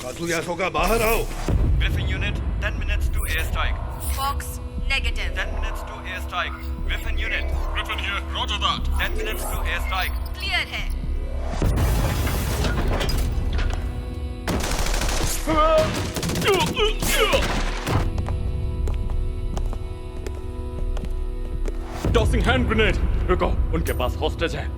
काजुयासोका बाहर आओ। Griffin unit, 10 minutes to airstrike. Fox, negative. 10 minutes to airstrike. Griffin unit, Griffin here, roger that. 10 minutes to airstrike. Clear है. Tossing hand grenade. रुको, उनके पास hostage है।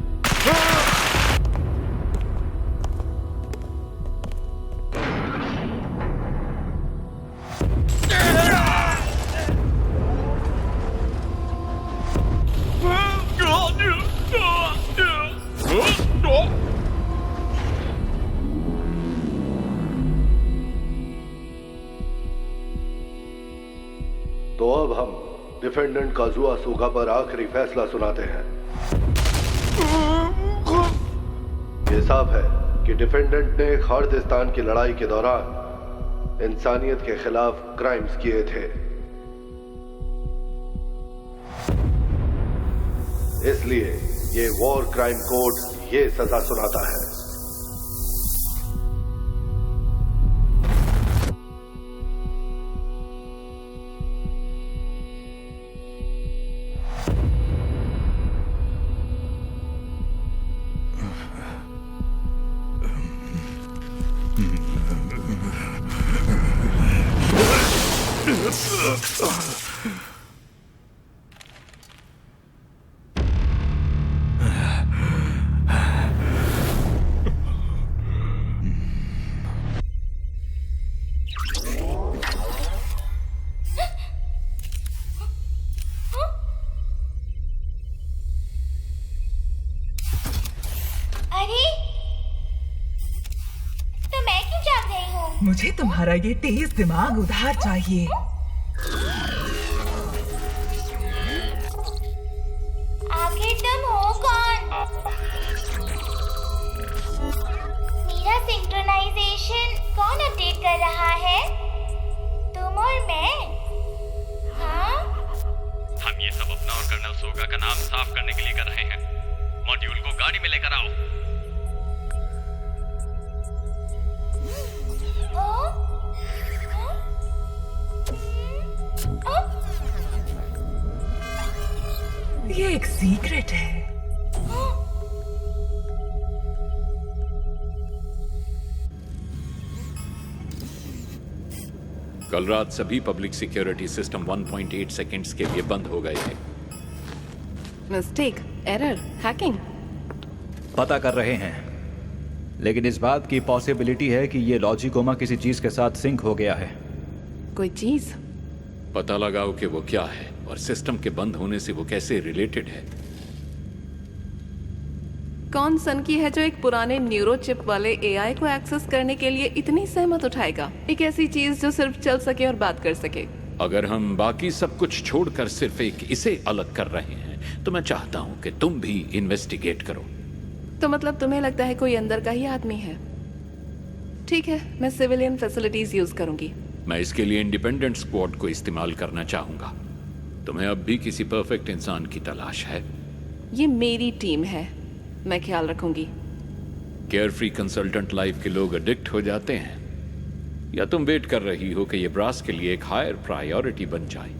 तो अब हम डिफेंडेंट काजुयासोका पर आखिरी फैसला सुनाते हैं। ये साफ है कि डिफेंडेंट ने खालिस्तान की लड़ाई के दौरान इंसानियत के खिलाफ क्राइम्स किए थे। इसलिए ये वॉर क्राइम कोड ये सजा सुनाता है। मुझे तुम्हारा ये तेज दिमाग उधार चाहिए। आखिर तुम हो कौन? मेरा सिंक्रोनाइजेशन कौन अपडेट कर रहा है? तुम और मैं? हाँ? हम ये सब अपना और कर्नल सोगा का नाम साफ करने के लिए कर रहे हैं। मॉड्यूल को गाड़ी में लेकर आओ। ये एक सीक्रेट है। कल रात सभी पब्लिक सिक्योरिटी सिस्टम 1.8 सेकेंड्स के लिए बंद हो गए थे। Mistake, error, hacking. पता कर रहे हैं, लेकिन इस बात की पॉसिबिलिटी है कि ये लॉजिकोमा किसी चीज के साथ सिंक हो गया है। कोई चीज? पता लगाओ कि वो क्या है और सिस्टम के बंद होने से वो कैसे रिलेटेड है। कौन सन की है जो एक पुराने न्यूरो चिप वाले एआई को एक्सेस करने के लिए इतनी सहमत उठाएगा? एक ऐसी चीज जो सिर्फ चल सके और बात कर सके। अगर हम बाकी सब कुछ छोड़कर सिर्फ एक इसे अलग कर रहे हैं तो मैं चाहता हूं कि तुम भी इन्वेस्टिगेट करो। तो मतलब तुम्हें लगता है कोई अंदर का ही आदमी है? ठीक है, मैं सिविलियन फैसिलिटीज यूज करूंगी। मैं इसके लिए इंडिपेंडेंट स्क्वाड को इस्तेमाल करना चाहूंगा। तुम्हें अब भी किसी परफेक्ट इंसान की तलाश है? ये मेरी टीम है, मैं ख्याल रखूंगी। केयर फ्री कंसल्टेंट लाइफ के लोग एडिक्ट हो जाते हैं, या तुम वेट कर रही हो कि ये ब्रास के लिए एक हायर प्रायोरिटी बन जाए?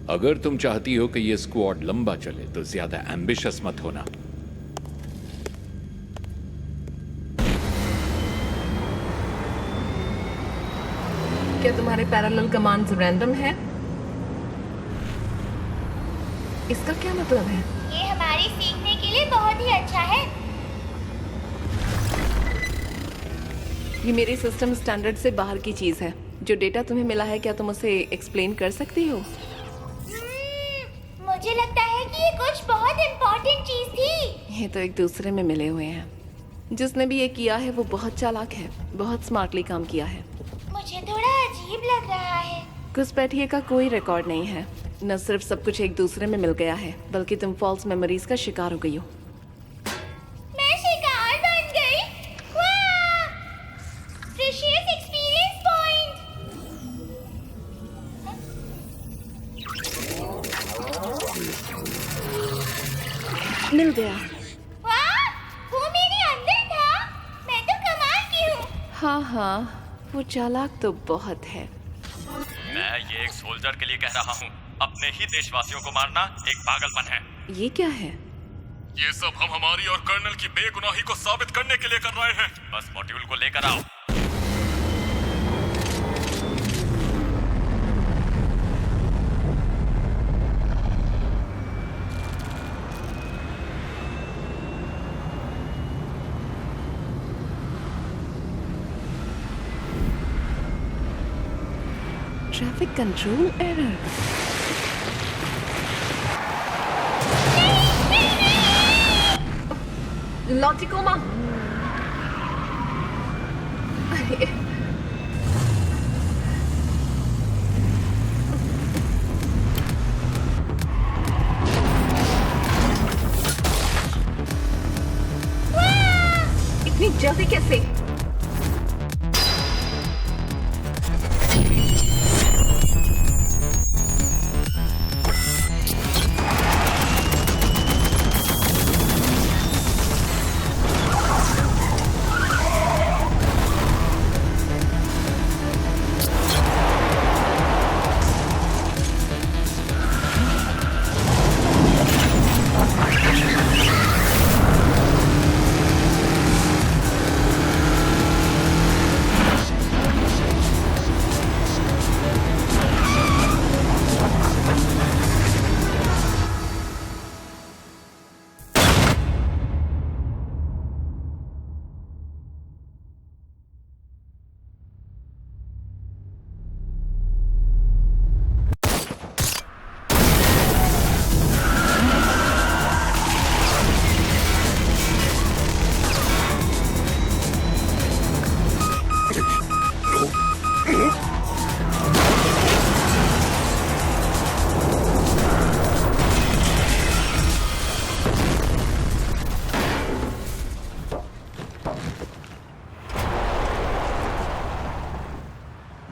अगर तुम चाहती हो कि ये स्क्वाड लंबा चले तो ज्यादा एम्बिशियस मत होना। क्या तुम्हारे पैरेलल कमांड्स रैंडम है? इसका क्या मतलब है? ये हमारे सीखने के लिए बहुत ही अच्छा है। ये मेरे सिस्टम स्टैंडर्ड से बाहर की चीज है। जो डेटा तुम्हें मिला है, क्या तुम उसे एक्सप्लेन कर सकती हो? मुझे लगता है कि ये कुछ बहुत इम्पोर्टेंट चीज थी। ये तो एक दूसरे में मिले हुए हैं। जिसने भी ये किया है वो बहुत चालाक है, बहुत स्मार्टली काम किया है। मुझे थोड़ा अजीब लग रहा है। घुसपैठिए का कोई रिकॉर्ड नहीं है। न सिर्फ सब कुछ एक दूसरे में मिल गया है, बल्कि तुम फॉल्स मेमोरीज का शिकार हो गई हो। मैं शिकार बन गई। वाह! Precious experience point. मिल गया। वाह! वो मेरे अंदर था। मैं तो कमाल की हूँ। हाँ हाँ, वो चालाक तो बहुत है। मैं ये एक सोल्जर के लिए कह रहा हूँ, अपने ही देशवासियों को मारना एक पागलपन है। ये क्या है? ये सब हम हमारी और कर्नल की बेगुनाही को साबित करने के लिए कर रहे हैं। बस मॉड्यूल को लेकर आओ। Traffic control error. लॉजिकोमा। इतनी जल्दी कैसे?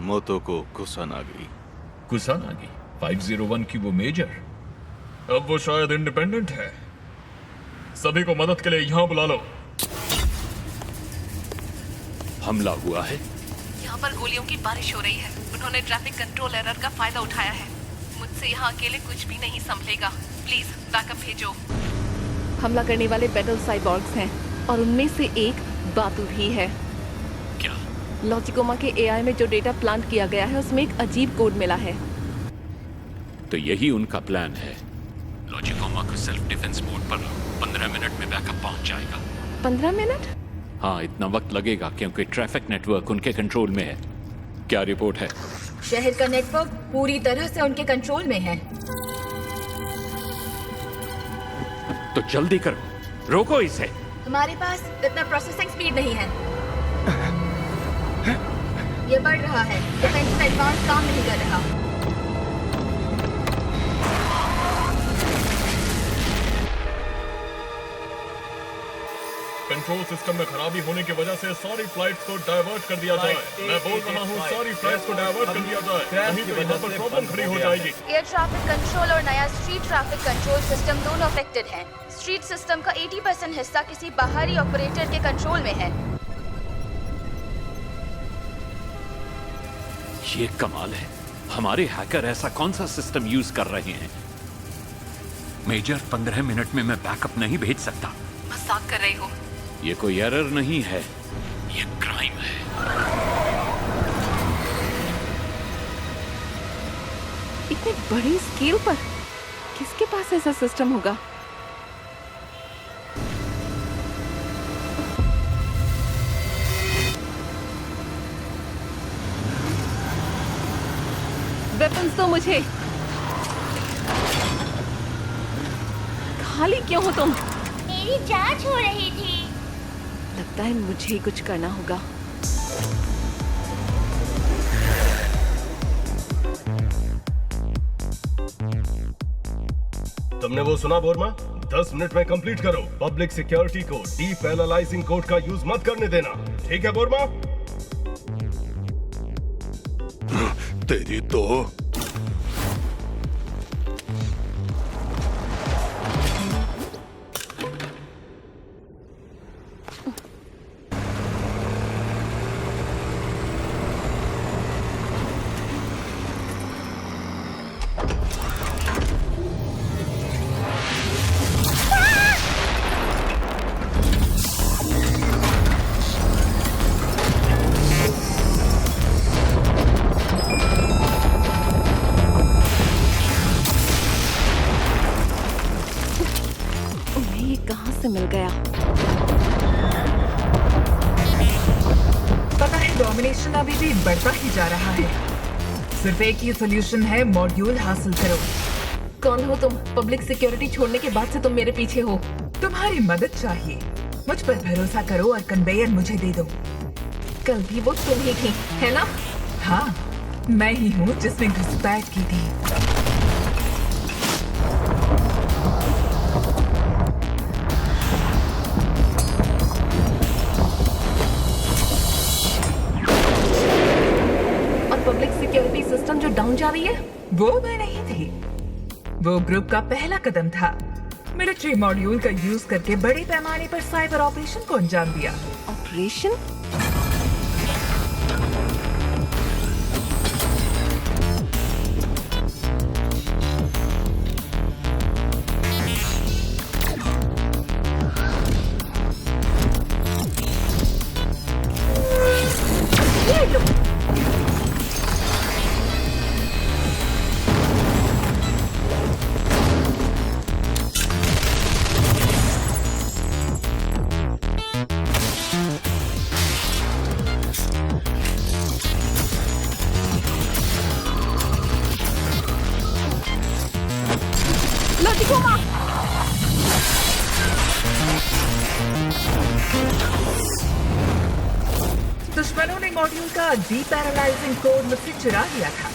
मोतोको कुसानागी। कुसानागी 501 की वो मेजर, अब वो शायद इंडिपेंडेंट है। सभी को मदद के लिए यहाँ बुला लो। हमला हुआ है। यहाँ पर गोलियों की बारिश हो रही है। उन्होंने ट्रैफिक कंट्रोल एरर का फायदा उठाया है। मुझसे यहाँ अकेले कुछ भी नहीं संभलेगा। प्लीज बैकअप भेजो। हमला करने वाले बैटल साइबॉर्ग्स हैं और उनमें से एक बातू भी है। क्या? लॉजिकोमा के एआई में जो डेटा प्लांट किया गया है उसमें एक अजीब कोड मिला है। तो यही उनका प्लान है। लॉजिकोमा को सेल्फ डिफेंस मोड पर 15 मिनट में बैकअप पहुंच जाएगा। 15 मिनट? हाँ, इतना वक्त लगेगा क्योंकि ट्रैफिक नेटवर्क उनके कंट्रोल में है। क्या रिपोर्ट है? शहर का नेटवर्क पूरी तरह से उनके कंट्रोल में है। तो जल्दी करो, रोको इसे। हमारे पास इतना प्रोसेसिंग स्पीड नहीं है। ये बढ़ रहा है। डिफेंसिव एडवांस काम नहीं कर रहा। कंट्रोल सिस्टम में खराबी होने की वजह से सारी फ्लाइट्स को डाइवर्ट कर दिया जाए। मैं बोल रहा हूँ, सारी फ्लाइट्स को डाइवर्ट कर दिया जाए, नहीं तो यहाँ पर प्रॉब्लम खड़ी हो जाएगी। एयर ट्रैफिक कंट्रोल और नया स्ट्रीट ट्रैफिक कंट्रोल सिस्टम दोनों अफेक्टेड हैं। स्ट्रीट सिस्टम का 80% हिस्सा किसी बाहरी ऑपरेटर के कंट्रोल में है। ये कमाल है। हमारे हैकर ऐसा कौन सा सिस्टम यूज कर रहे हैं? मेजर, 15 मिनट में मैं बैकअप नहीं भेज सकता। मजाक कर रही हो? ये कोई एरर नहीं है, ये क्राइम है। इतने बड़ी स्केल पर किसके पास ऐसा सिस्टम होगा? वेपन्स तो मुझे। खाली क्यों हो तुम? मेरी जांच हो रही थी। लगता है मुझे ही कुछ करना होगा। तुमने वो सुना बोरमा? 10 मिनट में कंप्लीट करो। पब्लिक सिक्योरिटी को डीपेनलाइजिंग कोड का यूज मत करने देना, ठीक है बोरमा? तेरी तो डोमिनेशन अभी भी बढ़ता ही जा रहा है। सिर्फ एक ही सोल्यूशन है, मॉड्यूल हासिल करो। कौन हो तुम? पब्लिक सिक्योरिटी छोड़ने के बाद से तुम मेरे पीछे हो। तुम्हारी मदद चाहिए, मुझ पर भरोसा करो और कन्वेयर मुझे दे दो। कल भी वो तुम ही थी, है ना? हाँ, मैं ही हूँ जिसने घुसपैठ की थी। और पब्लिक सिक्योरिटी सिस्टम जो डाउन जा रही है, वो मैं नहीं थी, वो ग्रुप का पहला कदम था। मिलिट्री मॉड्यूल का यूज करके बड़े पैमाने पर साइबर ऑपरेशन को अंजाम दिया। ऑपरेशन? दुश्मनों ने मॉड्यूल का डीपैरालाइजिंग कोड मुझसे चुरा लिया था।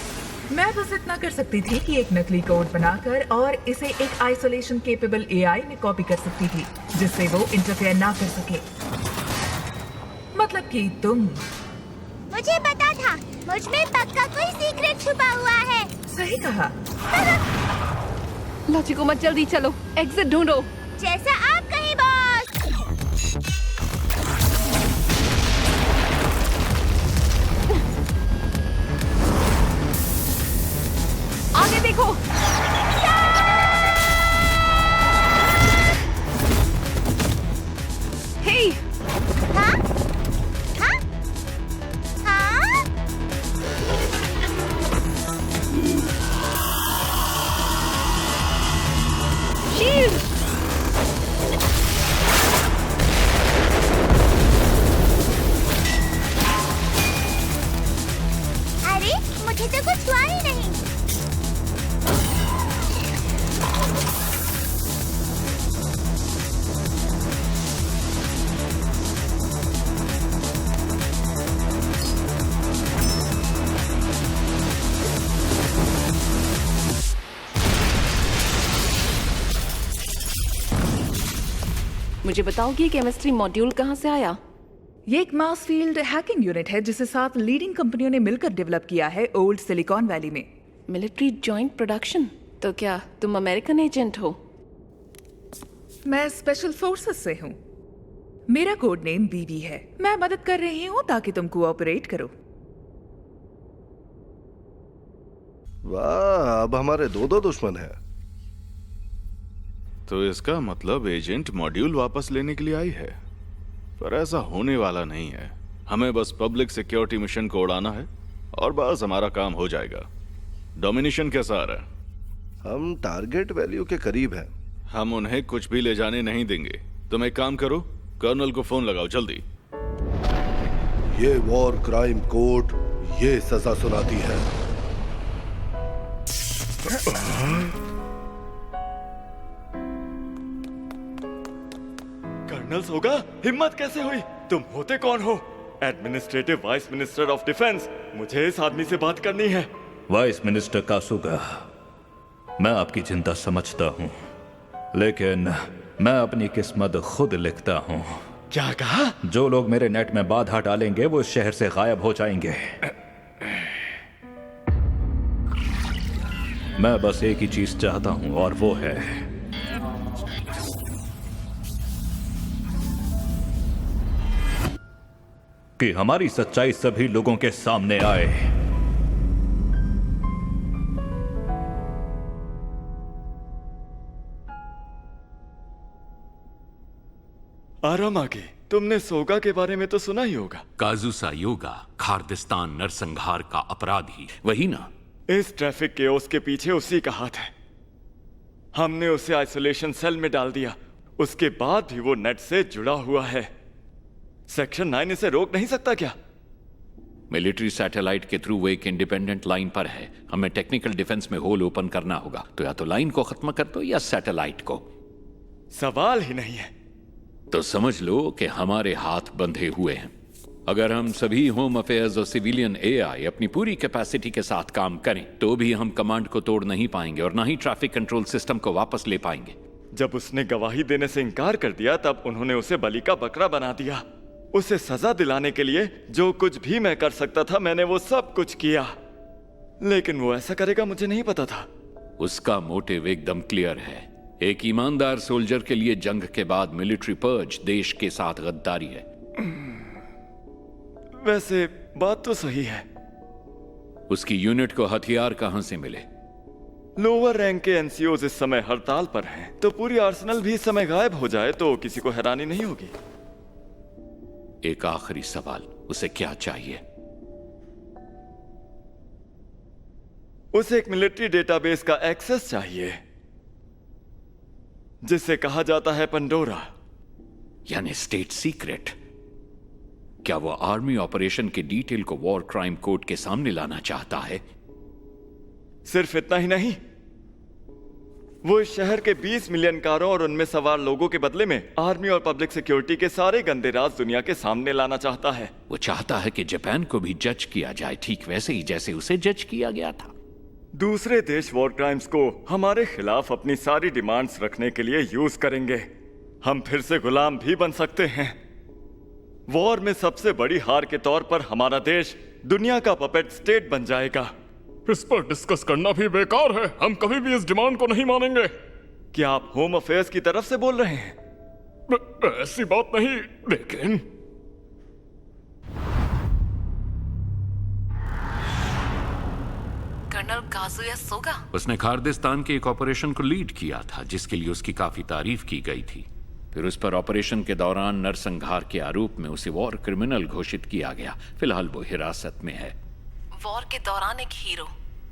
मैं बस इतना कर सकती थी कि एक नकली कोड बनाकर और इसे एक आइसोलेशन केपेबल एआई में कॉपी कर सकती थी, जिससे वो इंटरफेयर ना कर सके। मतलब कि तुम। मुझे पता था, मुझ में पक्का कोई सीक्रेट छुपा हुआ है। सही कहा। लॉजिको मत, जल्दी चलो, एग्जिट ढूंढो। जैसा आप कहीं बॉस। आगे देखो। हे, हाँ? हाँ? हाँ? शील्ड। अरे, मुझे तो कुछ हुआ ही नहीं। मुझे बताओगी केमिस्ट्री मॉड्यूल कहाँ से आया? ये एक मास फील्ड हैकिंग यूनिट है जिसे 7 लीडिंग कंपनियों ने मिलकर डेवलप किया है ओल्ड सिलिकॉन वैली में। Military joint production? तो क्या तुम अमेरिकन एजेंट हो? मैं स्पेशल फोर्सेस से हूँ। मेरा कोड नेम बीबी है। मैं मदद कर रही हूँ ताकि तुम कोऑपरेट करो। वाह, अब हमारे दो दुश्मन हैं। तो इसका मतलब एजेंट मॉड्यूल वापस लेने के लिए आई है, पर ऐसा होने वाला नहीं है। हमें बस पब्लिक सिक्योरिटी मिशन को उड़ाना है और बस हमारा काम हो जाएगा। डोमिनेशन कैसा आ रहा है? हम टारगेट वैल्यू के करीब हैं। हम उन्हें कुछ भी ले जाने नहीं देंगे। तुम एक काम करो, कर्नल को फोन लगाओ जल्दी। ये वॉर क्राइम कोर्ट ये सजा सुनाती है। कर्नल सोगा, हिम्मत कैसे हुई? तुम होते कौन हो? Administrative vice minister of defence. मुझे इस आदमी से बात करनी है। वाइस मिनिस्टर कासुगा, मैं आपकी चिंता समझता हूँ, लेकिन मैं अपनी किस्मत खुद लिखता हूँ। क्या कहा? जो लोग मेरे नेट में बाधा डालेंगे वो इस शहर से गायब हो जाएंगे। मैं बस एक ही चीज चाहता हूँ और वो है कि हमारी सच्चाई सभी लोगों के सामने आए। आराम आगे, तुमने सोगा के बारे में तो सुना ही होगा। काजुसा योगा, खार्दिस्तान नरसंहार का अपराधी, वही ना? इस ट्रैफिक केओस के पीछे उसी का हाथ है। हमने उसे आइसोलेशन सेल में डाल दिया, उसके बाद भी वो नेट से जुड़ा हुआ है। सेक्शन 9 इसे रोक नहीं सकता क्या? मिलिट्री सैटेलाइट के थ्रू वो एक इंडिपेंडेंट लाइन पर है। हमें टेक्निकल डिफेंस में होल ओपन करना होगा। तो या तो लाइन को खत्म कर दो या सैटेलाइट को। सवाल ही नहीं है। तो समझ लो कि हमारे हाथ बंधे हुए हैं। अगर हम सभी होम अफेयर्स और सिविलियन एआई अपनी पूरी कैपेसिटी के साथ काम करें तो भी हम कमांड को तोड़ नहीं पाएंगे और ना ही ट्रैफिक कंट्रोल सिस्टम को वापस ले पाएंगे। जब उसने गवाही देने से इनकार कर दिया तब उन्होंने उसे बलि का बकरा बना दिया। उसे सजा दिलाने के लिए जो कुछ भी मैं कर सकता था मैंने वो सब कुछ किया, लेकिन वो ऐसा करेगा मुझे नहीं पता था। उसका मोटिव एकदम क्लियर है। एक ईमानदार सोल्जर के लिए जंग के बाद मिलिट्री पर्ज देश के साथ गद्दारी है। वैसे बात तो सही है। उसकी यूनिट को हथियार कहां से मिले? लोअर रैंक के एनसीओज इस समय हड़ताल पर हैं, तो पूरी आर्सेनल भी इस समय गायब हो जाए तो किसी को हैरानी नहीं होगी। एक आखिरी सवाल, उसे क्या चाहिए? उसे एक मिलिट्री डेटाबेस का एक्सेस चाहिए जिसे कहा जाता है पंडोरा, यानी स्टेट सीक्रेट। क्या वो आर्मी ऑपरेशन के डिटेल को वॉर क्राइम कोर्ट के सामने लाना चाहता है? सिर्फ इतना ही नहीं, वो इस शहर के 20 मिलियन कारों और उनमें सवार लोगों के बदले में आर्मी और पब्लिक सिक्योरिटी के सारे गंदे राज दुनिया के सामने लाना चाहता है। वो चाहता है कि जापान को भी जज किया जाए, ठीक वैसे ही जैसे उसे जज किया गया था। दूसरे देश वॉर क्राइम्स को हमारे खिलाफ अपनी सारी डिमांड्स रखने के लिए यूज करेंगे। हम फिर से गुलाम भी बन सकते हैं। वॉर में सबसे बड़ी हार के तौर पर हमारा देश दुनिया का पपेट स्टेट बन जाएगा। इस पर डिस्कस करना भी बेकार है। हम कभी भी इस डिमांड को नहीं मानेंगे। क्या आप होम अफेयर्स की तरफ से बोल रहे हैं? ऐसी बात नहीं, लेकिन कर्नल काजुया सोगा। उसने खार्दिस्तान के एक ऑपरेशन को लीड किया था जिसके लिए उसकी काफी तारीफ की गई थी। फिर उस पर ऑपरेशन के दौरान नरसंहार के आरोप में उसे वॉर क्रिमिनल घोषित किया गया। फिलहाल वो हिरासत में है। वॉर के दौरान एक हीरो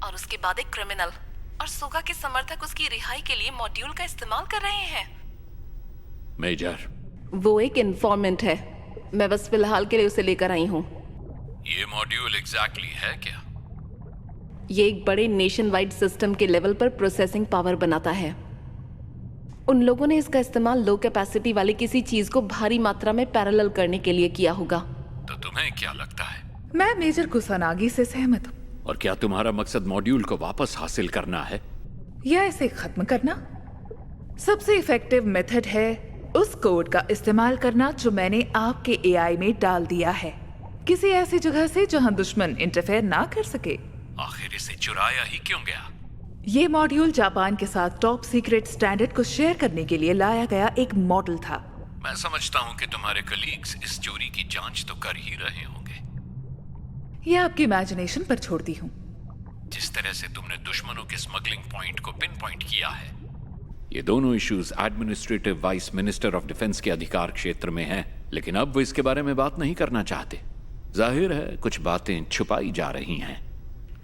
और उसके बाद एक क्रिमिनल, और सोगा के समर्थक उसकी रिहाई के लिए मॉड्यूल का इस्तेमाल कर रहे हैं। मेजर, वो एक इन्फॉर्मेंट है। मैं बस फिलहाल के लिए उसे लेकर आई हूँ। ये मॉड्यूल एग्जैक्टली है क्या? ये एक बड़े नेशन वाइड सिस्टम के लेवल पर प्रोसेसिंग पावर बनाता है। उन लोगों ने इसका इस्तेमाल लो कैपेसिटी वाली किसी चीज को भारी मात्रा में पैरेलल करने के लिए किया होगा। तो तुम्हें क्या लगता है? मैं मेजर कुसानागी से सहमत हूँ। और क्या तुम्हारा मकसद मॉड्यूल को वापस हासिल करना है या इसे खत्म करना? सबसे इफेक्टिव मेथड है उस कोड का इस्तेमाल करना जो मैंने आपके एआई में डाल दिया है, किसी ऐसी जगह से जहां दुश्मन इंटरफेयर ना कर सके। आखिर इसे चुराया ही क्यों गया? ये मॉड्यूल जापान के साथ टॉप सीक्रेट स्टैंडर्ड को शेयर करने के लिए लाया गया एक मॉडल था। मैं समझता हूँ कि तुम्हारे कलीग्स इस चोरी की जांच तो कर ही रहे होंगे। ये आपकी इमेजिनेशन पर छोड़ती हूँ। जिस तरह से तुमने दुश्मनों के स्मगलिंग पॉइंट को पिन पॉइंट किया है, ये दोनों issues administrative vice minister of defence के अधिकार क्षेत्र में हैं, लेकिन अब वो इसके बारे में बात नहीं करना चाहते। जाहिर है कुछ बातें छुपाई जा रही हैं।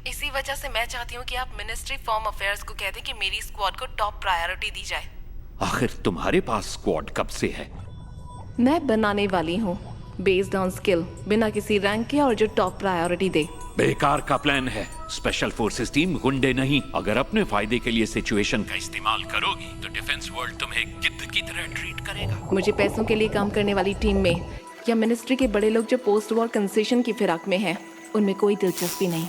इसी वजह से मैं चाहती हूँ कि आप मिनिस्ट्री फॉर्म अफेयर्स को कह दें कि मेरी स्क्वाड को टॉप प्रायोरिटी दी जाए। आखिर तुम्हारे पास स्क्वाड कब से है? मैं बनाने वाली हूँ, बेस्ड ऑन स्किल, बिना किसी रैंक के, और जो टॉप प्रायोरिटी दे। बेकार का प्लान है। स्पेशल फोर्सेस टीम गुंडे नहीं। अगर अपने फायदे के लिए सिचुएशन का इस्तेमाल करोगी तो डिफेंस वर्ल्ड तुम्हें गिद्ध की तरह ट्रीट करेगा। मुझे पैसों के लिए काम करने वाली टीम में या मिनिस्ट्री के बड़े लोग जो पोस्ट वॉर कंसेशन की फिराक में हैं, उनमें कोई दिलचस्पी नहीं।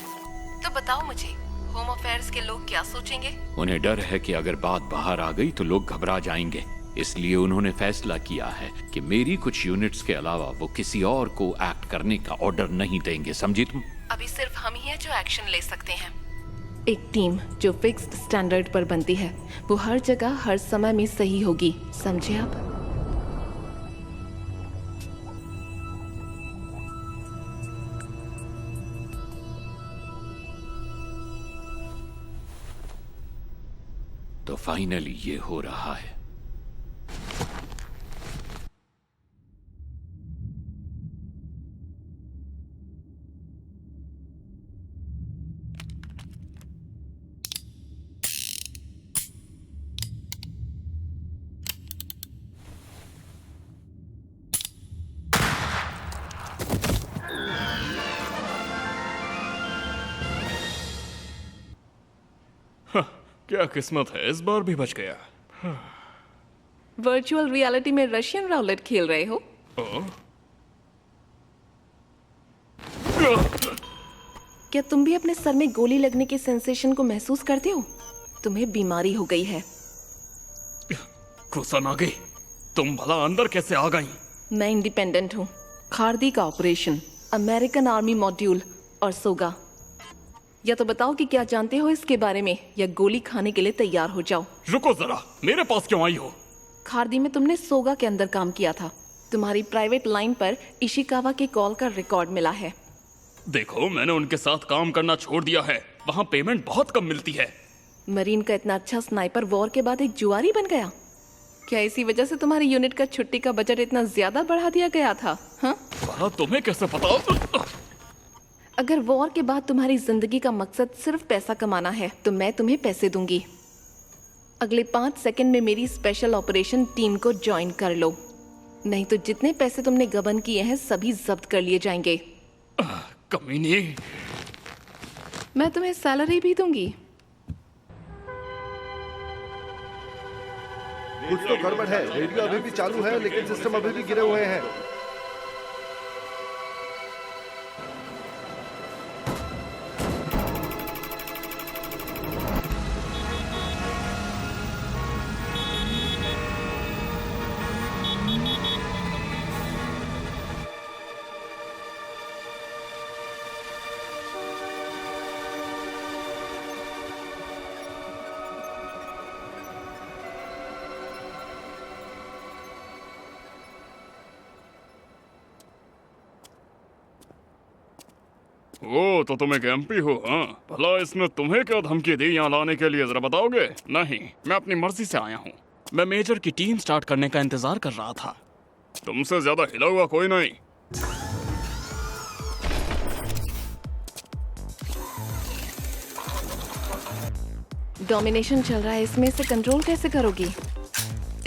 तो बताओ मुझे, होम अफेयर्स के लोग क्या सोचेंगे? उन्हें डर है कि अगर बात बाहर आ गई तो लोग घबरा जाएंगे। इसलिए उन्होंने फैसला किया है कि मेरी कुछ यूनिट्स के अलावा वो किसी और को एक्ट करने का ऑर्डर नहीं देंगे। समझी तुम? अभी सिर्फ हम ही हैं जो एक्शन ले सकते हैं। एक टीम जो फिक्स्ड स्टैंडर्ड पर बनती है, वो हर जगह हर समय में सही होगी। समझे आप? तो फाइनली ये हो रहा है। क्या किस्मत है, इस बार भी बच गया। वर्चुअल रियलिटी में रशियन राउलेट खेल रहे हो? क्या तुम भी अपने सर में गोली लगने के सेंसेशन को महसूस करते हो? तुम्हें बीमारी हो गई है। कुसानागी, तुम भला अंदर कैसे आ गई? मैं इंडिपेंडेंट हूँ। खारदी का ऑपरेशन, अमेरिकन आर्मी मॉड्यूल और सोगा। या तो बताओ कि क्या जानते हो इसके बारे में, या गोली खाने के लिए तैयार हो जाओ। रुको जरा, मेरे पास क्यों आई हो? खारदी में तुमने सोगा के अंदर काम किया था। तुम्हारी प्राइवेट लाइन पर इशिकावा के कॉल का रिकॉर्ड मिला है। देखो, मैंने उनके साथ काम करना छोड़ दिया है। वहाँ पेमेंट बहुत कम मिलती है। मरीन का इतना अच्छा स्नाइपर वॉर के बाद एक जुआरी बन गया। क्या इसी वजह से तुम्हारी यूनिट का छुट्टी का बजट इतना ज्यादा बढ़ा दिया गया था? हाँ, तुम्हें कैसे पता? अगर वॉर के बाद तुम्हारी जिंदगी का मकसद सिर्फ पैसा कमाना है तो मैं तुम्हें पैसे दूंगी। अगले 5 सेकंड में मेरी स्पेशल ऑपरेशन टीम को ज्वाइन कर लो, नहीं तो जितने पैसे तुमने गबन किए हैं सभी जब्त कर लिए जाएंगे। कमीनी। मैं तुम्हें सैलरी भी दूंगी। कुछ तो गड़बड़ है। रेडियो अभी भी चालू है लेकिन सिस्टम अभी भी गिरे हुए हैं। ओ, तो तुम एक एमपी हो? हाँ, भला इसमें तुम्हें क्या धमकी दी यहाँ लाने के लिए, जरा बताओगे? नहीं, मैं अपनी मर्जी से आया हूँ। मैं मेजर की टीम स्टार्ट करने का इंतजार कर रहा था। तुमसे ज्यादा हिला हुआ कोई नहीं। डोमिनेशन चल रहा है, इसमें से कंट्रोल कैसे करोगी?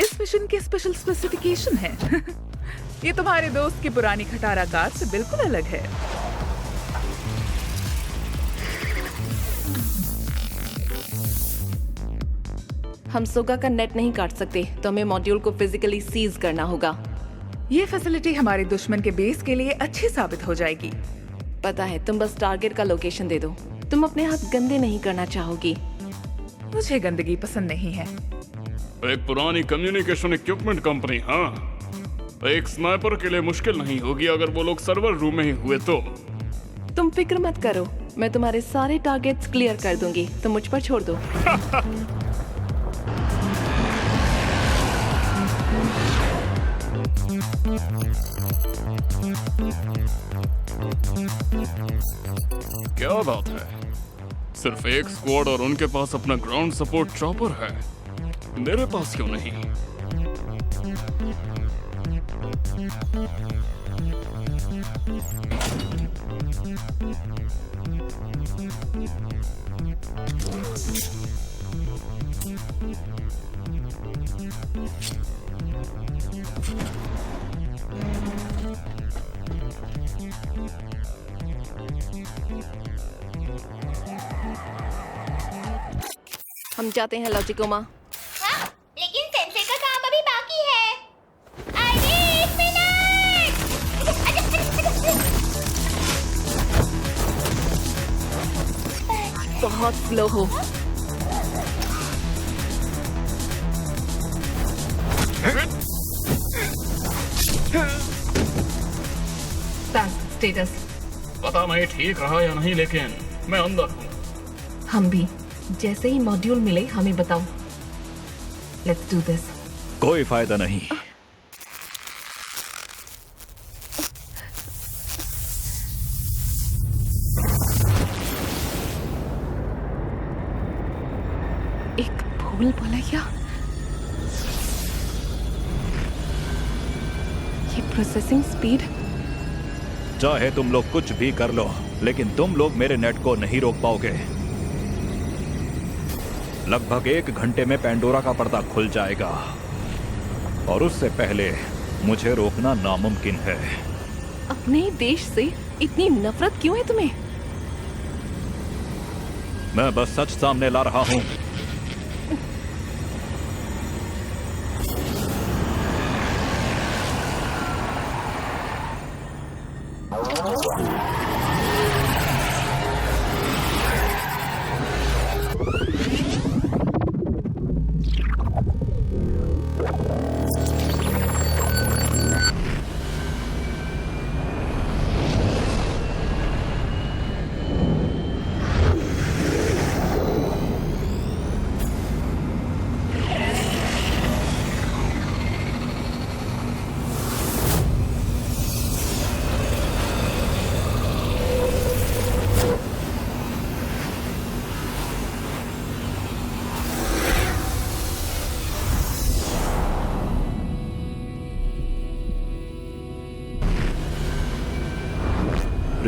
इस मिशन के स्पेशल स्पेसिफिकेशन है। ये तुम्हारे दोस्त की पुरानी खटारा कार से बिल्कुल अलग है। हम सोगा का नेट नहीं काट सकते, तो हमें मॉड्यूल को फिजिकली सीज करना होगा। ये फैसिलिटी हमारे दुश्मन के बेस के लिए अच्छी साबित हो जाएगी। पता है, तुम बस टारगेट का लोकेशन दे दो। तुम अपने हाथ गंदे नहीं करना चाहोगी। मुझे गंदगी पसंद नहीं है। एक पुरानी कम्युनिकेशन इक्विपमेंट कंपनी, हाँ। एक स्नाइपर के लिए मुश्किल नहीं होगी अगर वो लोग सर्वर रूम में ही हुए तो। तुम फिक्र मत करो, मैं तुम्हारे सारे टारगेट्स क्लियर कर दूंगी, तुम मुझ पर छोड़ दो। क्या बात है, सिर्फ एक स्क्वाड और उनके पास अपना ग्राउंड सपोर्ट चॉपर है। मेरे पास क्यों नहीं? हम जाते हैं लॉजिकोमा। हाँ, लेकिन सेंसर का काम अभी बाकी है। अरे 1 मिनट। बहुत स्लो हो। स्टेटस पता नहीं ठीक रहा या नहीं, लेकिन मैं अंदर हूँ। हम भी। जैसे ही मॉड्यूल मिले हमें बताओ। Let's do this. कोई फायदा नहीं। एक भूल भुलैया। ये प्रोसेसिंग स्पीड। चाहे तुम लोग कुछ भी कर लो, लेकिन तुम लोग मेरे नेट को नहीं रोक पाओगे। लगभग 1 घंटे में पैंडोरा का पर्दा खुल जाएगा, और उससे पहले मुझे रोकना नामुमकिन है। अपने देश से इतनी नफरत क्यों है तुम्हें? मैं बस सच सामने ला रहा हूं।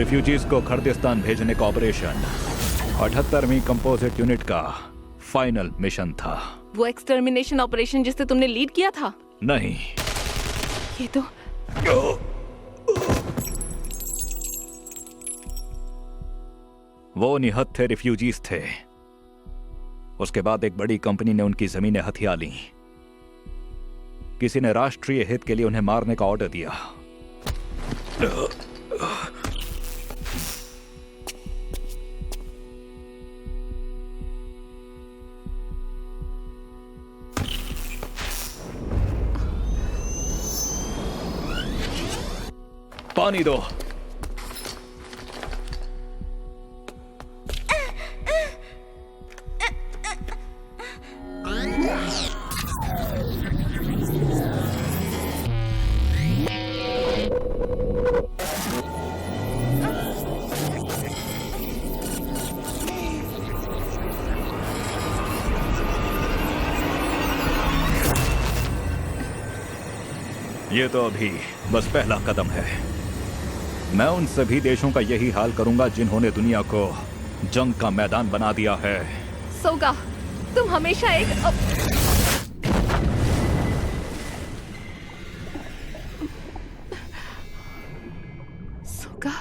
रिफ्यूजीज को खर्दिस्तान भेजने का ऑपरेशन 78वीं कंपोजिट यूनिट का फाइनल मिशन था। वो एक्सटर्मिनेशन ऑपरेशन जिसे तुमने लीड किया था? नहीं, ये तो वो निहत्थे रिफ्यूजीज थे। उसके बाद एक बड़ी कंपनी ने उनकी जमीनें हथिया ली। किसी ने राष्ट्रीय हित के लिए उन्हें मारने का ऑर्डर दिया। पानी दो। ये तो अभी बस पहला कदम है। मैं उन सभी देशों का यही हाल करूंगा जिन्होंने दुनिया को जंग का मैदान बना दिया है। सोगा, तुम हमेशा एक सोगा,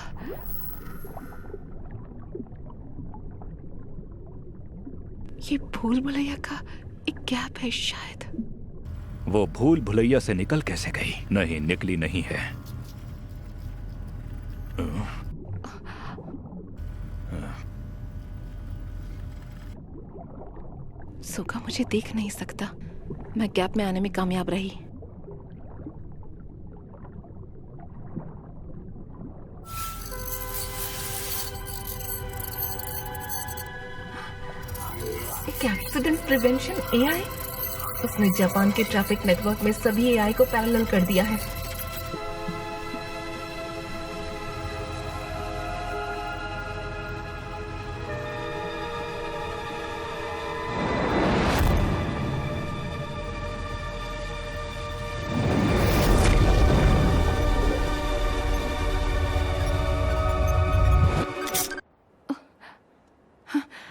ये भूल भुलैया का एक गैप है शायद। वो भूल भुलैया से निकल कैसे गई? नहीं, निकली नहीं है। सोगा मुझे देख नहीं सकता। मैं गैप में आने में कामयाब रही। एक एक्सीडेंट प्रिवेंशन एआई? उसने जापान के ट्रैफिक नेटवर्क में सभी एआई को पैरेलल कर दिया है।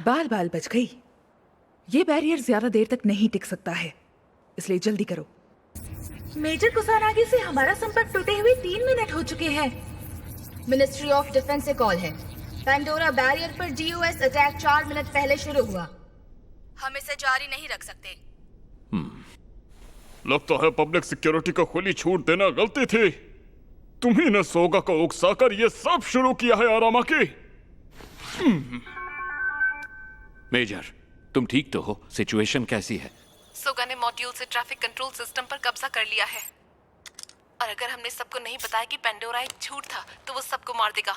बाल बाल बच गई। ये बैरियर ज्यादा देर तक नहीं टिक सकता है, इसलिए जल्दी करो। मेजर कुसानागी से हमारा संपर्क टूटे हुए 3 मिनट हो चुके हैं। मिनिस्ट्री ऑफ डिफेंस से कॉल है। पेंडोरा बैरियर पर डीओएस अटैक 4 मिनट पहले शुरू हुआ। हम इसे जारी नहीं रख सकते। लगता है पब्लिक सिक्योरिटी को खुली छूट देना गलती थी। तुम्ही ने सोगा को उकसाकर ये सब शुरू किया है आरामाकी। मेजर, तुम ठीक तो हो? सिचुएशन कैसी है? सोगा ने मॉड्यूल से ट्रैफिक कंट्रोल सिस्टम पर कब्जा कर लिया है, और अगर हमने सबको नहीं बताया कि पेंडोरा एक झूठ था तो वो सबको मार देगा।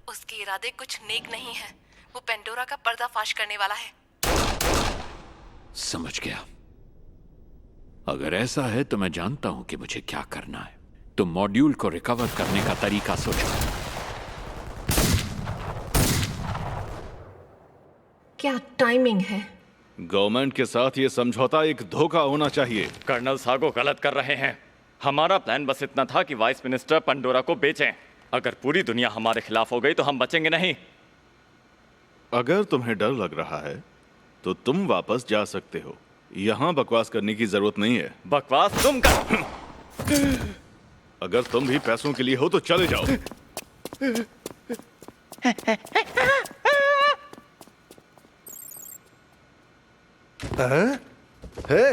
उसके इरादे कुछ नेक नहीं है। वो पेंडोरा का पर्दाफाश करने वाला है। समझ गया। अगर ऐसा है तो मैं जानता हूं कि मुझे क्या करना है। तुम मॉड्यूल को रिकवर करने का तरीका सोचो। क्या टाइमिंग है? गवर्नमेंट के साथ ये समझौता एक धोखा होना चाहिए। कर्नल सागो गलत कर रहे हैं। हमारा प्लान बस इतना था कि वाइस मिनिस्टर पेंडोरा को बेचें। अगर पूरी दुनिया हमारे खिलाफ हो गई तो हम बचेंगे नहीं। अगर तुम्हें डर लग रहा है तो तुम वापस जा सकते हो। यहाँ बकवास करने की जरूरत नहीं है। बकवास तुम कर। अगर तुम भी पैसों के लिए हो तो चले जाओ। हे,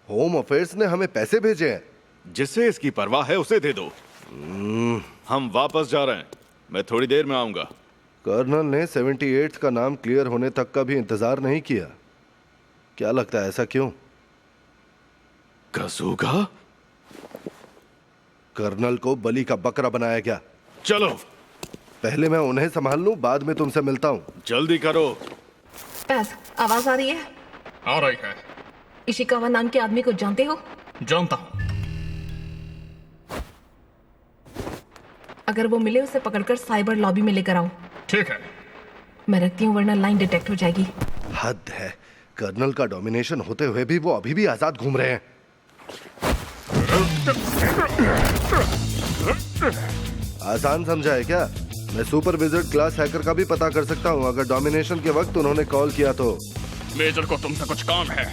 होम अफेयर्स ने हमें पैसे भेजे हैं। जिसे इसकी परवाह है उसे दे दो। हम वापस जा रहे हैं। मैं थोड़ी देर में आऊंगा। कर्नल ने 78 का नाम क्लियर होने तक का भी इंतजार नहीं किया। क्या लगता है ऐसा क्यों? कसूगा? कर्नल को बलि का बकरा बनाया गया। चलो, पहले मैं उन्हें संभाल लूं, बाद में तुमसे मिलता हूं। जल्दी करो। आवाज आ रही है? आ रही है। इशिकावा नाम के आदमी को जानते हो? जानता हूं। अगर वो मिले उसे पकड़कर साइबर लॉबी में लेकर आओ। ठीक है। मैं रखती हूँ वरना लाइन डिटेक्ट हो जाएगी। हद है। कर्नल का डोमिनेशन होते हुए भी वो अभी भी आजाद घूम रहे हैं। आसान समझा है क्या? मैं सुपर विजिट क्लास हैकर का भी पता कर सकता हूँ अगर डोमिनेशन के वक्त उन्होंने कॉल किया तो। मेजर को तुमसे कुछ काम है।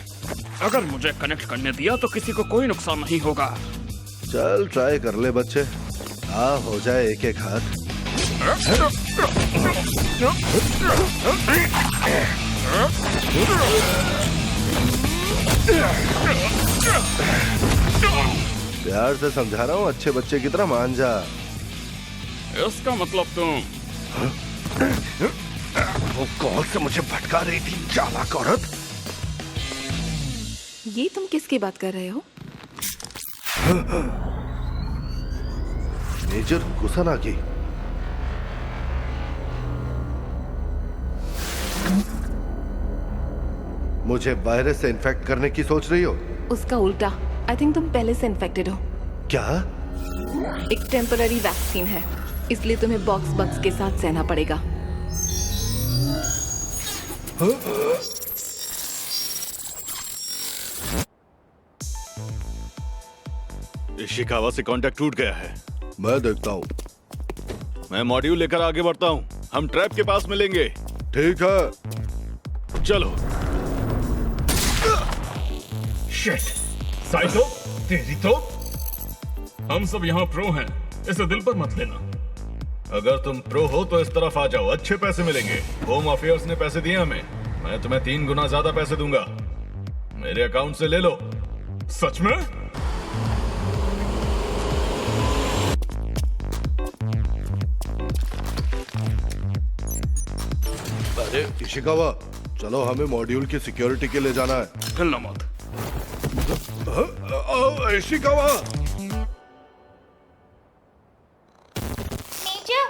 अगर मुझे कनेक्ट करने दिया तो किसी को कोई नुकसान नहीं होगा। चल ट्राई कर ले बच्चे, हो जाए एक एक हाथ। प्यार से समझा रहा हूँ, अच्छे बच्चे की तरह मान जा। इसका मतलब तुम वो कॉल से मुझे भटका रही थी चालाक औरत। ये तुम किसकी बात कर रहे हो? मेजर कुसानागी। मुझे वायरस से इन्फेक्ट करने की सोच रही हो? उसका उल्टा, आई थिंक तुम पहले से इन्फेक्टेड हो। क्या? एक टेम्पररी वैक्सीन है, इसलिए तुम्हें बॉक्स के साथ सहना पड़ेगा। इशिकावा से कांटेक्ट टूट गया है। मैं देखता हूँ। मैं मॉड्यूल लेकर आगे बढ़ता हूँ, हम ट्रैप के पास मिलेंगे। ठीक है, चलो। शिट, साइको, तेरी तो। हम सब यहाँ प्रो हैं, इसे दिल पर मत लेना। अगर तुम प्रो हो तो इस तरफ आ जाओ, अच्छे पैसे मिलेंगे। होम अफेयर्स ने पैसे दिए हमें, मैं तुम्हें 3 गुना ज्यादा पैसे दूंगा। मेरे अकाउंट से ले लो। सच में? अरे इशिकावा, चलो हमें मॉड्यूल की सिक्योरिटी के लिए जाना है। हिलना मत। इशिकावा। मेजर,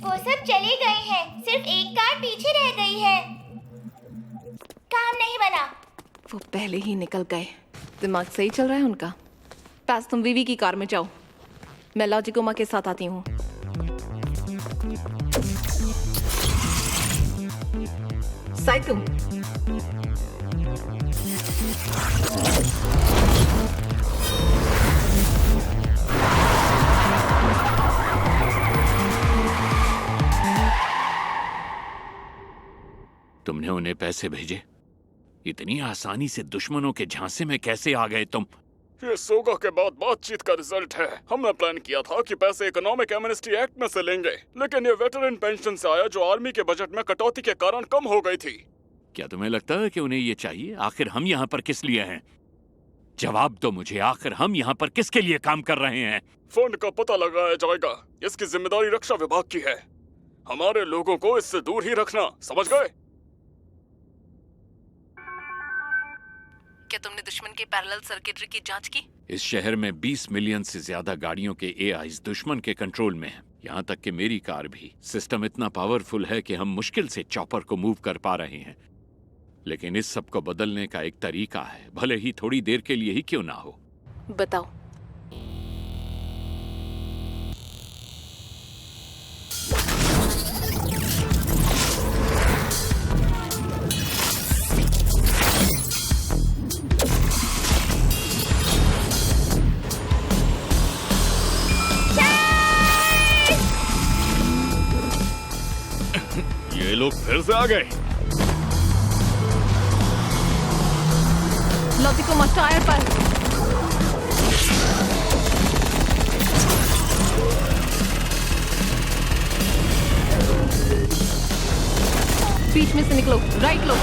वो सब चले गए हैं, सिर्फ एक कार पीछे रह गई है। काम नहीं बना। वो पहले ही निकल गए। दिमाग सही चल रहा है उनका। पास तुम वीवी की कार में जाओ, मैं लॉजिकोमा के साथ आती हूँ। साइको, तुमने उन्हें पैसे भेजे? इतनी आसानी से दुश्मनों के झांसे में कैसे आ गए तुम? ये सोगा के बाद बातचीत का रिजल्ट है। हमने प्लान किया था कि पैसे इकोनॉमिक एमनेस्टी एक्ट में से लेंगे, लेकिन ये वेटरन पेंशन से आया जो आर्मी के बजट में कटौती के कारण कम हो गई थी। क्या तुम्हें लगता है कि उन्हें ये चाहिए? आखिर हम यहाँ पर किस लिए हैं? जवाब दो मुझे, आखिर हम यहाँ पर किसके लिए काम कर रहे हैं? फंड का पता लगाया जाएगा, इसकी जिम्मेदारी रक्षा विभाग की है। हमारे लोगों को इससे दूर ही रखना, समझ गए? क्या तुमने दुश्मन के पैरेलल सर्किटरी की जांच की? इस शहर में 20 मिलियन से ज्यादा गाड़ियों के एआईज दुश्मन के कंट्रोल में हैं। यहाँ तक कि मेरी कार भी। सिस्टम इतना पावरफुल है कि हम मुश्किल से चॉपर को मूव कर पा रहे हैं। लेकिन इस सब को बदलने का एक तरीका है, भले ही थोड़ी देर के लिए ही क्यों ना हो। बताओ। ये लोग फिर से आ गए। लॉजिकोमा टायर पर। बीच में से निकलो, राइट लो।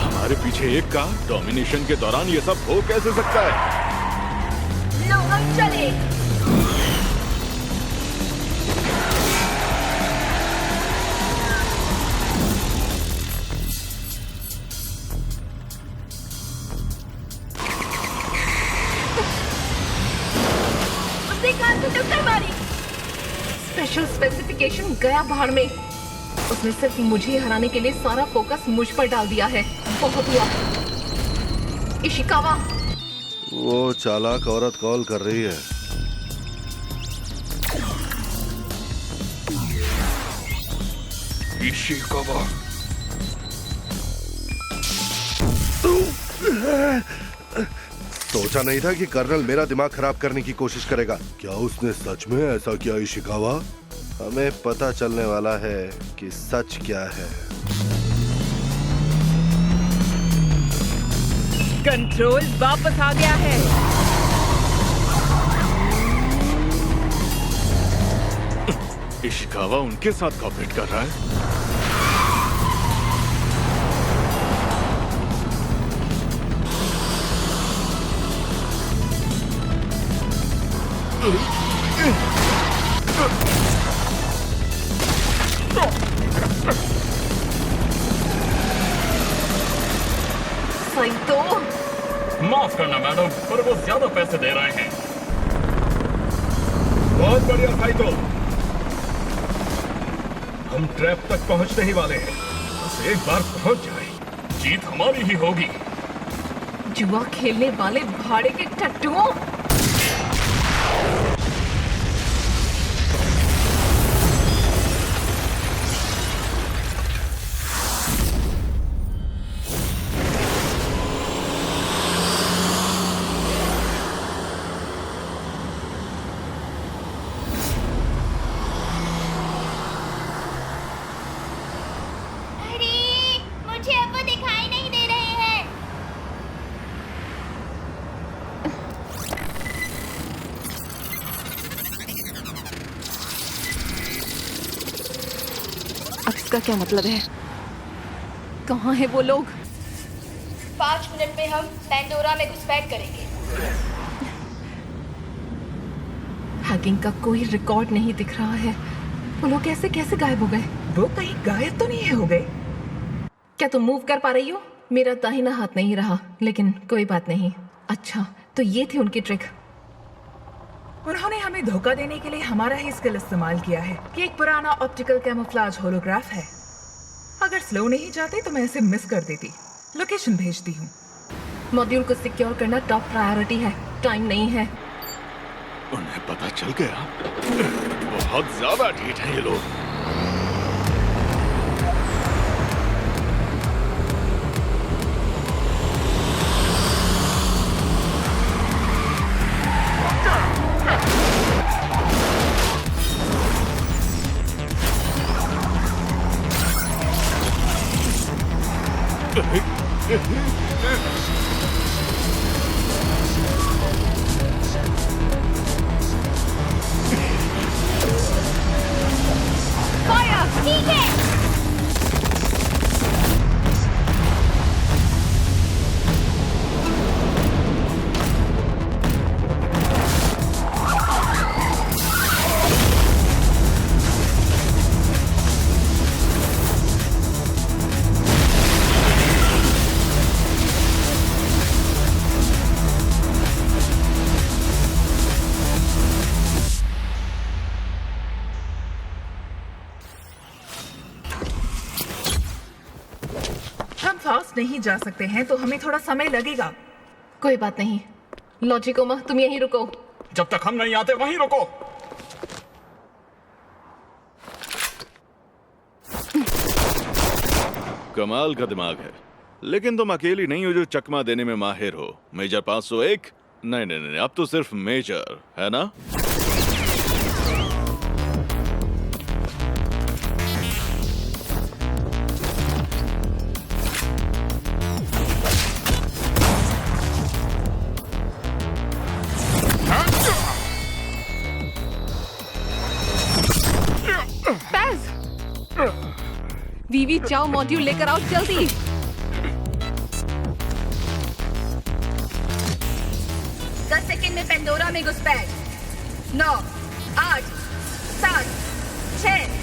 हमारे पीछे एक कार, डोमिनेशन के दौरान ये सब हो कैसे सकता है? लो हम चले। उसने कार को टक्कर मारी। स्पेशल स्पेसिफिकेशन गया भाड़ में। उसने सिर्फ मुझे हराने के लिए सारा फोकस मुझ पर डाल दिया है। बहुत हुआ। इशिकावा, वो चालाक औरत कॉल कर रही है। इशिकावा। सोचा नहीं था कि कर्नल मेरा दिमाग खराब करने की कोशिश करेगा। क्या उसने सच में ऐसा किया इशिकावा? हमें पता चलने वाला है कि सच क्या है। कंट्रोल वापस आ गया है। इशिकावा उनके साथ कॉपरेट कर रहा है। सही तो। माफ करना मैडम, पर वो ज्यादा पैसे दे रहे हैं। बहुत बढ़िया साइतो, हम ट्रैप तक पहुंचने ही वाले हैं। बस एक बार पहुंच जाए, जीत हमारी ही होगी। जुआ खेलने वाले भाड़े के टट्टुओं। इसका क्या मतलब है? कहाँ है वो लोग? 5 मिनट में हम पेंडोरा में घुसपैठ करेंगे। हैकिंग का कोई रिकॉर्ड नहीं दिख रहा है। वो लोग कैसे कैसे गायब हो गए? वो कहीं गायब तो नहीं हो गए? क्या तुम मूव कर पा रही हो? मेरा दाहिना हाथ नहीं रहा, लेकिन कोई बात नहीं। अच्छा, तो ये थी उनकी ट्रिक। उन्होंने हमें धोखा देने के लिए हमारा ही स्किल इस्तेमाल किया है कि एक पुराना ऑप्टिकल कैमोफ्लेज होलोग्राफ है। अगर स्लो नहीं जाते तो मैं इसे मिस कर देती। लोकेशन भेजती हूँ। मॉड्यूल को सिक्योर करना टॉप प्रायोरिटी है। टाइम नहीं है। उन्हें पता चल गया। बहुत ज्यादा ढीठ है ये लोग। ठीक है। फास्ट नहीं जा सकते हैं तो हमें थोड़ा समय लगेगा। कोई बात नहीं। लॉजिकोमा, तुम यहीं रुको। जब तक हम नहीं आते वहीं रुको। कमाल का दिमाग है, लेकिन तुम अकेली नहीं हो जो चकमा देने में माहिर हो। मेजर 501? नहीं नहीं नहीं, अब तो सिर्फ मेजर है ना? वीवी चाओ मॉड्यूल लेकर आओ जल्दी। सेकंड में पेंडोरा में घुसपैठ। 9, 8, 7, 6।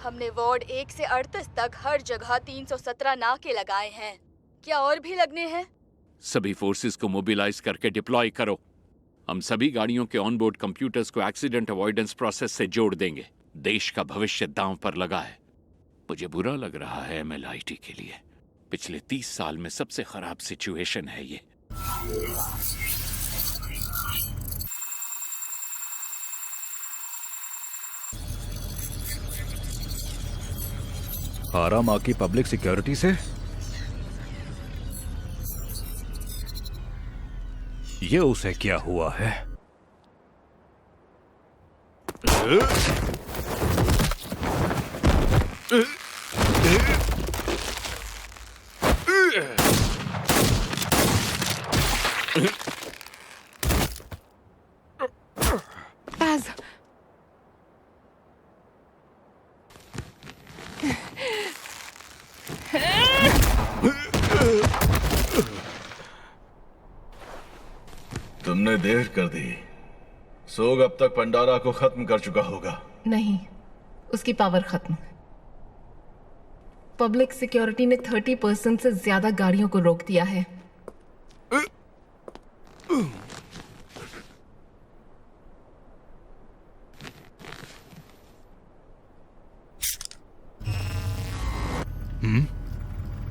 हमने वार्ड 1 से 38 तक हर जगह 317 नाके लगाए हैं। क्या और भी लगने हैं? सभी फोर्सेस को मोबिलाइज करके डिप्लॉय करो। हम सभी गाड़ियों के ऑनबोर्ड कंप्यूटर्स को एक्सीडेंट अवॉइडेंस प्रोसेस से जोड़ देंगे। देश का भविष्य दांव पर लगा है। मुझे बुरा लग रहा है MLIT के लिए। पिछले 30 साल में सबसे खराब सिचुएशन है ये। आराम आकी पब्लिक सिक्योरिटी से? ये उसे क्या हुआ है? Baz. तुमने देर कर दी। सोग अब तक पंडारा को खत्म कर चुका होगा। नहीं, उसकी पावर खत्म। पब्लिक सिक्योरिटी ने 30% से ज्यादा गाड़ियों को रोक दिया है।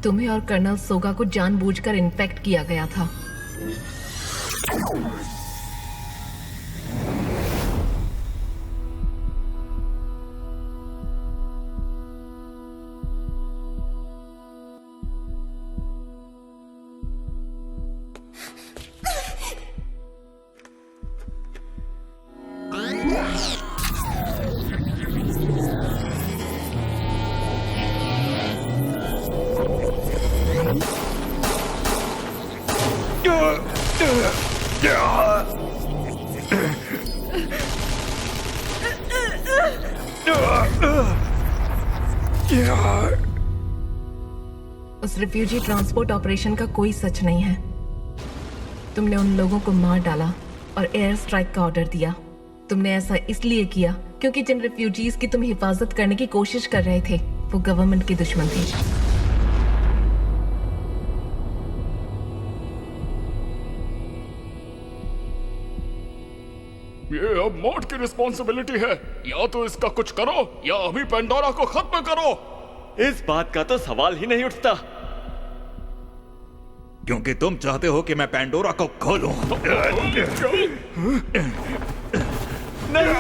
तुम्हें और कर्नल सोगा को जानबूझकर इन्फेक्ट किया गया था। उस रिफ्यूजी ट्रांसपोर्ट ऑपरेशन का कोई सच नहीं है। तुमने उन लोगों को मार डाला और एयर स्ट्राइक का ऑर्डर दिया। तुमने ऐसा इसलिए किया क्योंकि जिन रिफ्यूजीज की तुम हिफाजत करने की कोशिश कर रहे थे वो गवर्नमेंट के दुश्मन थे। ये अब मॉड की रिस्पॉन्सिबिलिटी है। या तो इसका कुछ करो या अभी पेंडोरा को खत्म करो। इस बात का तो सवाल ही नहीं उठता। क्योंकि तुम चाहते हो कि मैं पेंडोरा को खोलूं। नहीं।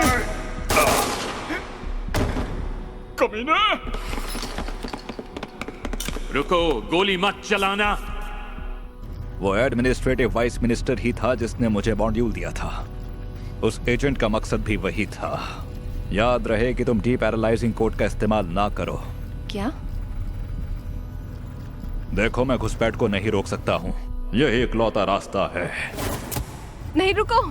कमीने! रुको, गोली मत चलाना। वो एडमिनिस्ट्रेटिव वाइस मिनिस्टर ही था जिसने मुझे मॉड्यूल दिया था। उस एजेंट का मकसद भी वही था। याद रहे कि तुम डीपैरालाइजिंग कोड का इस्तेमाल ना करो। क्या? देखो, मैं घुसपैठ को नहीं रोक सकता हूँ। यही इकलौता रास्ता है। नहीं, रुको।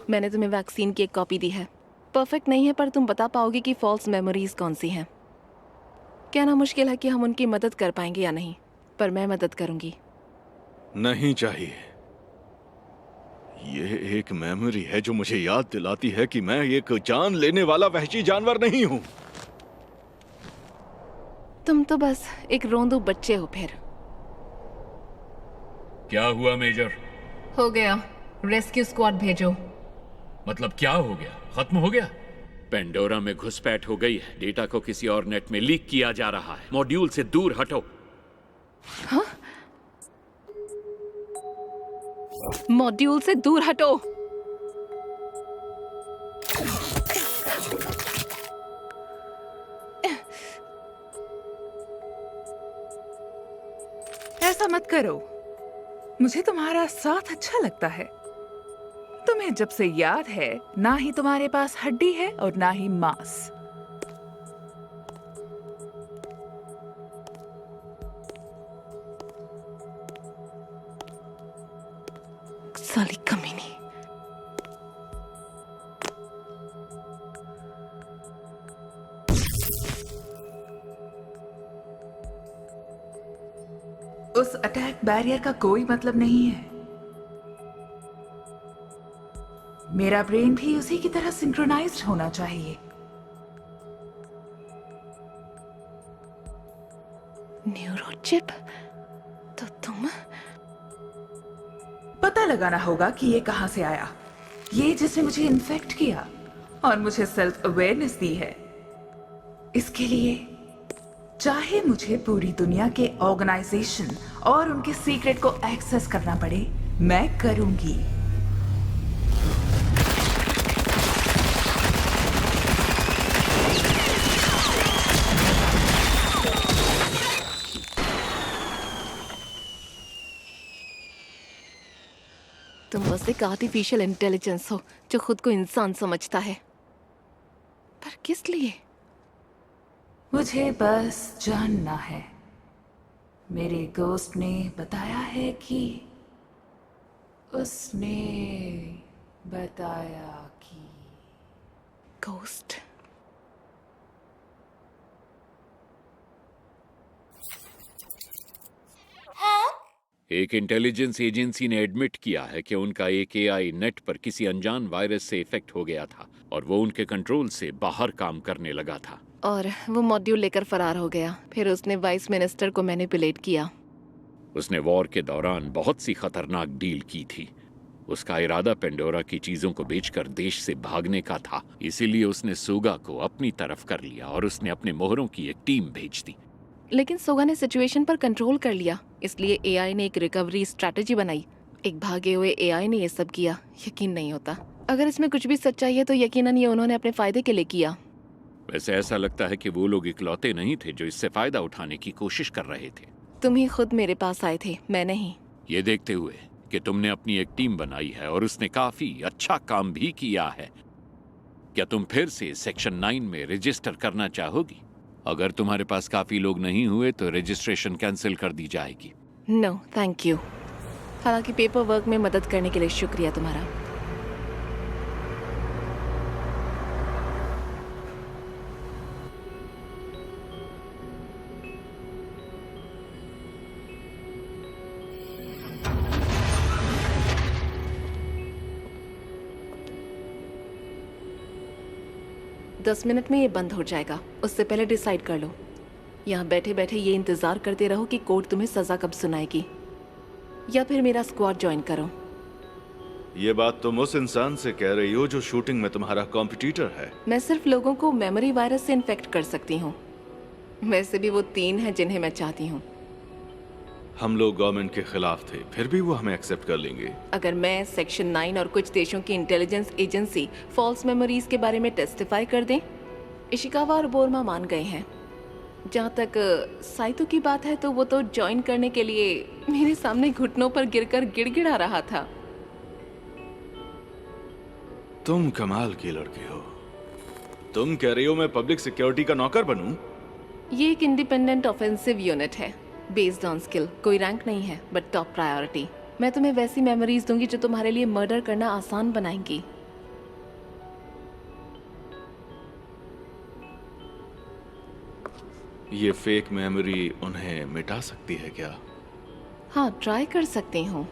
मैंने तुम्हें वैक्सीन की एक कॉपी दी है। परफेक्ट नहीं है, पर तुम बता पाओगे कि फॉल्स मेमोरीज कौन सी हैं। कहना मुश्किल है कि हम उनकी मदद कर पाएंगे या नहीं, पर मैं मदद करूंगी। नहीं चाहिए। ये एक मेमोरी है जो मुझे याद दिलाती है कि मैं एक जान लेने वाला वहशी जानवर नहीं हूं। तुम तो बस एक रोंदू बच्चे हो। फिर क्या हुआ मेजर? हो गया। रेस्क्यू स्क्वाड भेजो। मतलब क्या हो गया? खत्म हो गया? पेंडोरा में घुसपैठ हो गई है। डेटा को किसी और नेट में लीक किया जा रहा है। मॉड्यूल से दूर हटो। हाँ? मॉड्यूल से दूर हटो। ऐसा मत करो। मुझे तुम्हारा साथ अच्छा लगता है। तुम्हें जब से याद है, ना ही तुम्हारे पास हड्डी है और ना ही मांस। साली कमीनी। उस अटैक बैरियर का कोई मतलब नहीं है। मेरा ब्रेन भी उसी की तरह सिंक्रोनाइज्ड होना चाहिए। माइक्रोचिप? तो तुम पता लगाना होगा कि ये कहां से आया, ये जिसने मुझे इन्फेक्ट किया और मुझे सेल्फ अवेयरनेस दी है। इसके लिए चाहे मुझे पूरी दुनिया के ऑर्गेनाइजेशन और उनके सीक्रेट को एक्सेस करना पड़े, मैं करूंगी। तुम बस एक आर्टिफिशियल इंटेलिजेंस हो जो खुद को इंसान समझता है, पर किस लिए? मुझे बस जानना है। मेरे गोस्ट ने बताया है कि उसने बताया कि गोस्ट? एक इंटेलिजेंस एजेंसी ने एडमिट किया है कि उनका एक एआई नेट पर किसी अनजान वायरस से इफेक्ट हो गया था और वो उनके कंट्रोल से बाहर काम करने लगा था। और वो मॉड्यूल लेकर फरार हो गया। फिर उसने वाइस मिनिस्टर को मैनिपुलेट किया। उसने वॉर के दौरान बहुत सी खतरनाक डील की थी। उसका इरादा पेंडोरा की चीजों को बेचकर देश से भागने का था। इसीलिए उसने सोगा को अपनी तरफ कर लिया और उसने अपने मोहरों की एक टीम भेज दी। लेकिन सोगा ने सिचुएशन पर कंट्रोल कर लिया, इसलिए एआई ने एक रिकवरी स्ट्रैटेजी बनाई। एक भागे हुए एआई ने ये सब किया। यकीन नहीं होता। अगर इसमें कुछ भी सच्चाई है तो यकीनन ये उन्होंने अपने फायदे के लिए किया। वैसे ऐसा लगता है कि वो लोग इकलौते नहीं थे जो इससे फायदा उठाने की कोशिश कर रहे थे। तुम ही खुद मेरे पास आए थे, मैं नहीं। ये देखते हुए कि तुमने अपनी एक टीम बनाई है और उसने काफी अच्छा काम भी किया है, क्या तुम फिर से सेक्शन 9 में रजिस्टर करना चाहोगी? अगर तुम्हारे पास काफी लोग नहीं हुए तो रजिस्ट्रेशन कैंसिल कर दी जाएगी। No thank you. हालांकि पेपर वर्क में मदद करने के लिए शुक्रिया तुम्हारा। दस मिनट में ये बंद हो जाएगा, उससे पहले डिसाइड कर लो। यहाँ बैठे बैठे ये इंतजार करते रहो कि कोर्ट तुम्हें सजा कब सुनाएगी, या फिर मेरा स्क्वाड ज्वाइन करो। ये बात तुम उस इंसान से कह रही हो जो शूटिंग में तुम्हारा कॉम्पिटिटर है। मैं सिर्फ लोगों को मेमोरी वायरस से इन्फेक्ट कर सकती हूँ। वैसे भी वो 3 हैं जिन्हें मैं चाहती हूँ। हम लोग गवर्नमेंट के खिलाफ थे, फिर भी वो हमें एक्सेप्ट कर लेंगे। अगर मैं सेक्शन 9 और कुछ देशों की इंटेलिजेंस एजेंसी फॉल्स मेमोरीज के बारे में टेस्टिफाई कर दें, इशिकावा और बोरमा मान गए हैं। जहाँ तक साइतो की बात है तो वो तो ज्वाइन करने के लिए मेरे सामने घुटनों पर गिरकर गिड़गिड़ा रहा था। तुम कमाल की लड़की हो। तुम कह रही हो मैं पब्लिक सिक्योरिटी का नौकर बनूं? ये एक इंडिपेंडेंट ऑफेंसिव यूनिट है, बेस्ड ऑन स्किल। कोई रैंक नहीं है, बट टॉप प्रायोरिटी। मैं तुम्हें वैसी मेमोरीज दूंगी जो तुम्हारे लिए मर्डर करना आसान बनाएंगी। ये फेक मेमोरी उन्हें मिटा सकती है क्या? हाँ, ट्राई कर सकती हूँ।